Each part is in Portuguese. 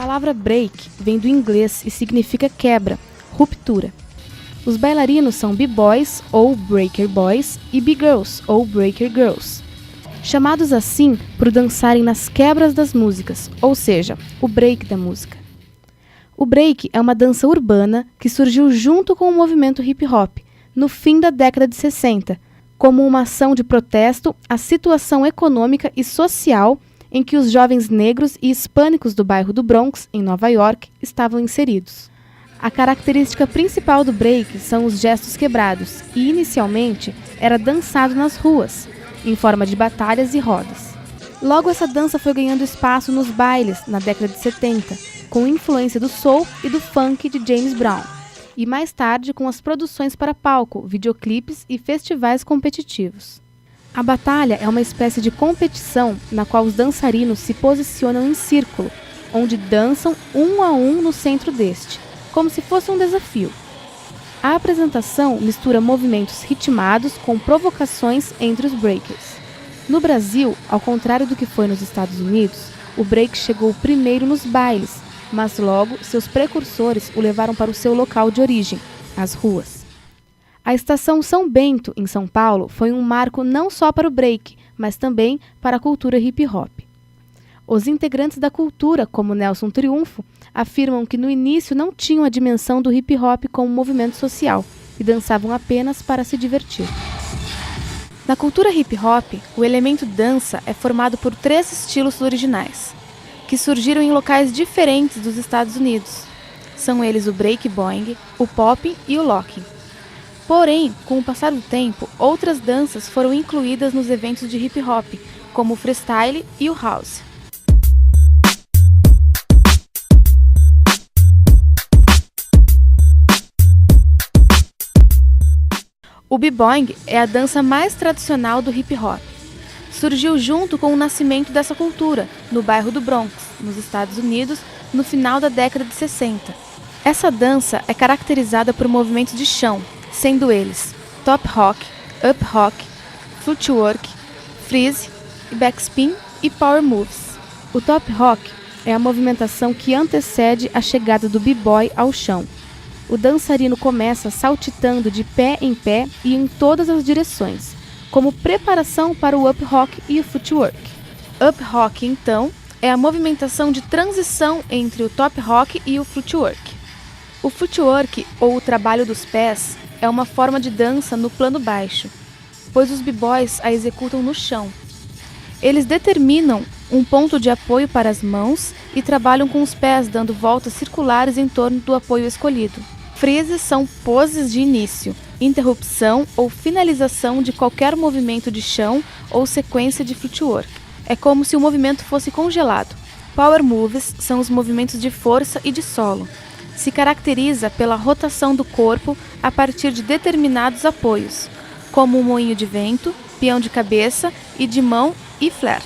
palavra break vem do inglês e significa quebra, ruptura. Os bailarinos são b-boys ou breaker boys e b-girls ou breaker girls, chamados assim por dançarem nas quebras das músicas, ou seja, o break da música. O break é uma dança urbana que surgiu junto com o movimento hip-hop, no fim da década de 60, como uma ação de protesto à situação econômica e social em que os jovens negros e hispânicos do bairro do Bronx, em Nova York, estavam inseridos. A característica principal do break são os gestos quebrados e, inicialmente, era dançado nas ruas, em forma de batalhas e rodas. Logo, essa dança foi ganhando espaço nos bailes na década de 70, com influência do soul e do funk de James Brown, e mais tarde com as produções para palco, videoclipes e festivais competitivos. A batalha é uma espécie de competição na qual os dançarinos se posicionam em círculo, onde dançam um a um no centro deste, como se fosse um desafio. A apresentação mistura movimentos ritmados com provocações entre os breakers. No Brasil, ao contrário do que foi nos Estados Unidos, o break chegou primeiro nos bailes, mas logo seus precursores o levaram para o seu local de origem, as ruas. A Estação São Bento, em São Paulo, foi um marco não só para o break, mas também para a cultura hip-hop. Os integrantes da cultura, como Nelson Triunfo, afirmam que no início não tinham a dimensão do hip-hop como movimento social e dançavam apenas para se divertir. Na cultura hip-hop, o elemento dança é formado por 3 estilos originais, que surgiram em locais diferentes dos Estados Unidos. São eles o break boing, o popping e o locking. Porém, com o passar do tempo, outras danças foram incluídas nos eventos de hip-hop, como o freestyle e o house. O b-boing é a dança mais tradicional do hip-hop. Surgiu junto com o nascimento dessa cultura, no bairro do Bronx, nos Estados Unidos, no final da década de 60. Essa dança é caracterizada por movimentos de chão, sendo eles top rock, up rock, footwork, freeze, backspin e power moves. O top rock é a movimentação que antecede a chegada do b-boy ao chão. O dançarino começa saltitando de pé em pé e em todas as direções, como preparação para o up rock e o footwork. Up rock, então, é a movimentação de transição entre o top rock e o footwork. O footwork, ou o trabalho dos pés, é uma forma de dança no plano baixo, pois os b-boys a executam no chão. Eles determinam um ponto de apoio para as mãos e trabalham com os pés dando voltas circulares em torno do apoio escolhido. Freezes são poses de início, interrupção ou finalização de qualquer movimento de chão ou sequência de footwork. É como se o movimento fosse congelado. Power moves são os movimentos de força e de solo. Se caracteriza pela rotação do corpo a partir de determinados apoios, como o moinho de vento, peão de cabeça e de mão e flare.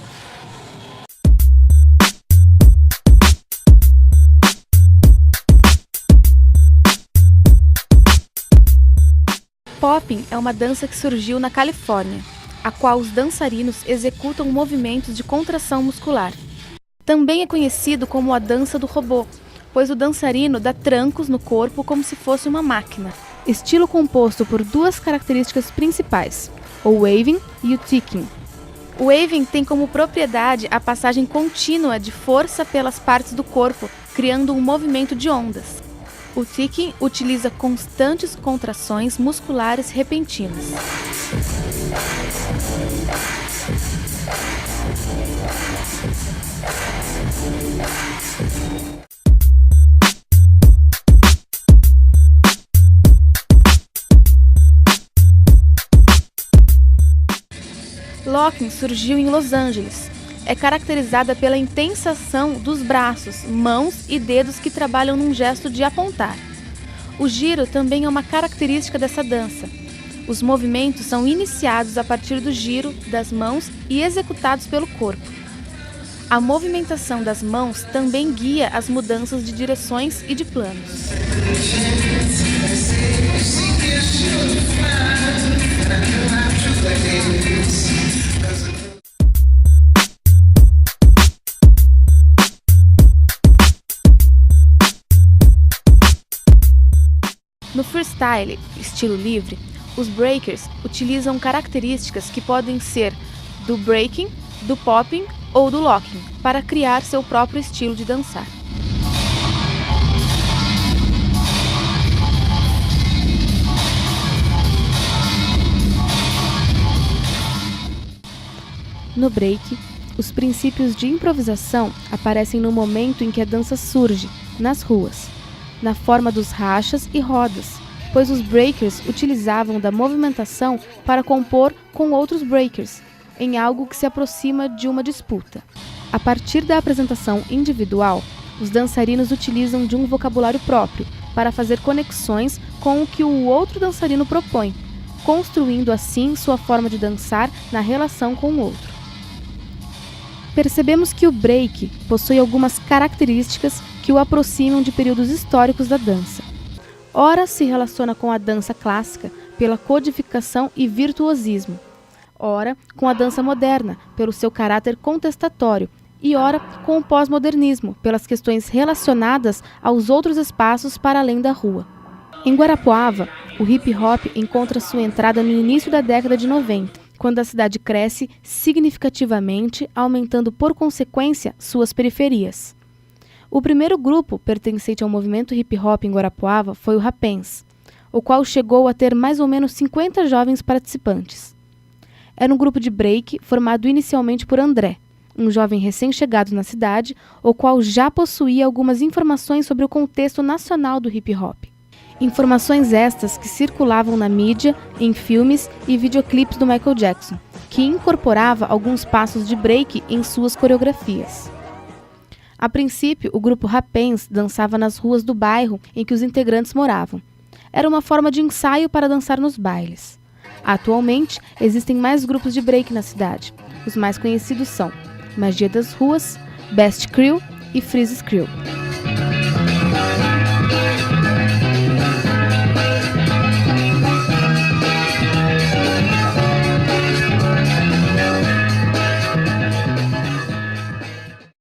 Popping é uma dança que surgiu na Califórnia, a qual os dançarinos executam movimentos de contração muscular. Também é conhecido como a dança do robô, pois o dançarino dá trancos no corpo como se fosse uma máquina. Estilo composto por 2 características principais, o waving e o ticking. O waving tem como propriedade a passagem contínua de força pelas partes do corpo, criando um movimento de ondas. O ticking utiliza constantes contrações musculares repentinas. Locking surgiu em Los Angeles. É caracterizada pela intensa ação dos braços, mãos e dedos que trabalham num gesto de apontar. O giro também é uma característica dessa dança. Os movimentos são iniciados a partir do giro das mãos e executados pelo corpo. A movimentação das mãos também guia as mudanças de direções e de planos. No freestyle, estilo livre, os breakers utilizam características que podem ser do breaking, do popping ou do locking para criar seu próprio estilo de dançar. No break, os princípios de improvisação aparecem no momento em que a dança surge, nas ruas, na forma dos rachas e rodas, pois os breakers utilizavam da movimentação para compor com outros breakers, em algo que se aproxima de uma disputa. A partir da apresentação individual, os dançarinos utilizam de um vocabulário próprio para fazer conexões com o que o outro dançarino propõe, construindo assim sua forma de dançar na relação com o outro. Percebemos que o break possui algumas características que o aproximam de períodos históricos da dança. Ora se relaciona com a dança clássica pela codificação e virtuosismo, ora com a dança moderna pelo seu caráter contestatório e ora com o pós-modernismo pelas questões relacionadas aos outros espaços para além da rua. Em Guarapuava, o hip-hop encontra sua entrada no início da década de 90, quando a cidade cresce significativamente, aumentando por consequência suas periferias. O primeiro grupo pertencente ao movimento hip-hop em Guarapuava foi o Rapens, o qual chegou a ter mais ou menos 50 jovens participantes. Era um grupo de break formado inicialmente por André, um jovem recém-chegado na cidade, o qual já possuía algumas informações sobre o contexto nacional do hip-hop. Informações estas que circulavam na mídia, em filmes e videoclipes do Michael Jackson, que incorporava alguns passos de break em suas coreografias. A princípio, o grupo Rapens dançava nas ruas do bairro em que os integrantes moravam. Era uma forma de ensaio para dançar nos bailes. Atualmente, existem mais grupos de break na cidade. Os mais conhecidos são Magia das Ruas, Best Crew e Freeze Crew.